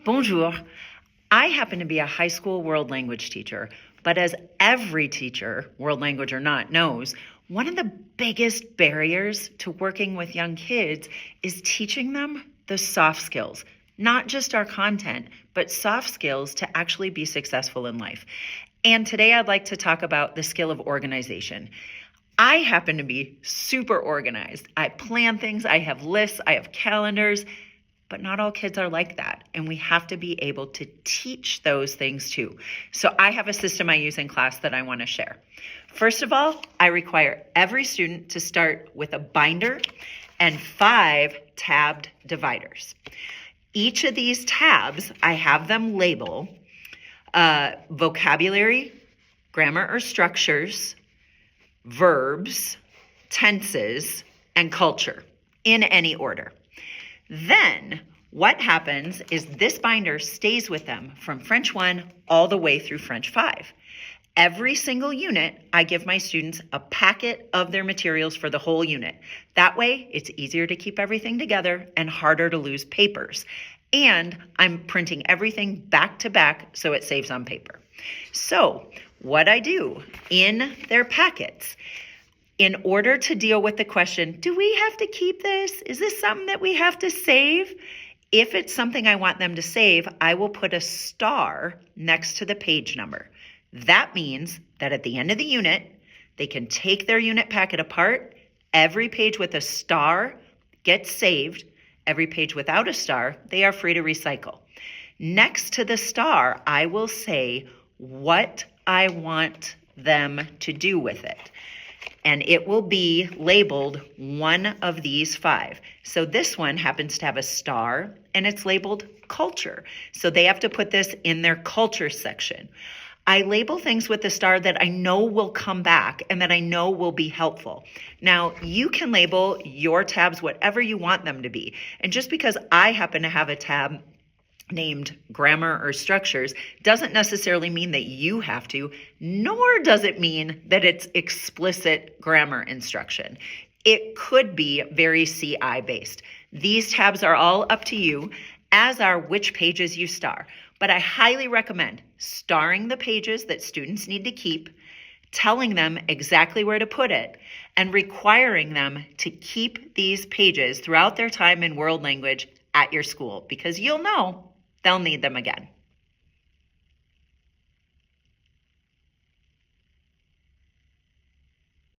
Bonjour. I happen to be a high school world language teacher, but as every teacher, world language or not, knows, one of the biggest barriers to working with young kids is teaching them the soft skills, not just our content, but soft skills to actually be successful in life. And today I'd like to talk about the skill of organization. I happen to be super organized. I plan things, I have lists, I have calendars, but not all kids are like that. And we have to be able to teach those things too. So I have a system I use in class that I want to share. First of all, I require every student to start with a binder and 5 tabbed dividers. Each of these tabs, I have them label vocabulary, grammar or structures, verbs, tenses, and culture in any order. Then what happens is this binder stays with them from French 1 all the way through French 5. Every single unit, I give my students a packet of their materials for the whole unit. That way, it's easier to keep everything together and harder to lose papers. And I'm printing everything back to back so it saves on paper. So what I do in their packets, in order to deal with the question, do we have to keep this? Is this something that we have to save? If it's something I want them to save, I will put a star next to the page number. That means that at the end of the unit, they can take their unit packet apart. Every page with a star gets saved. Every page without a star, they are free to recycle. Next to the star, I will say what I want them to do with it. And it will be labeled one of these 5. So this one happens to have a star and it's labeled culture. So they have to put this in their culture section. I label things with a star that I know will come back and that I know will be helpful. Now, you can label your tabs whatever you want them to be. And just because I happen to have a tab named grammar or structures doesn't necessarily mean that you have to, nor does it mean that it's explicit grammar instruction. It could be very CI based. These tabs are all up to you, as are which pages you star. But I highly recommend starring the pages that students need to keep, telling them exactly where to put it, and requiring them to keep these pages throughout their time in world language at your school, because you'll know they'll need them again.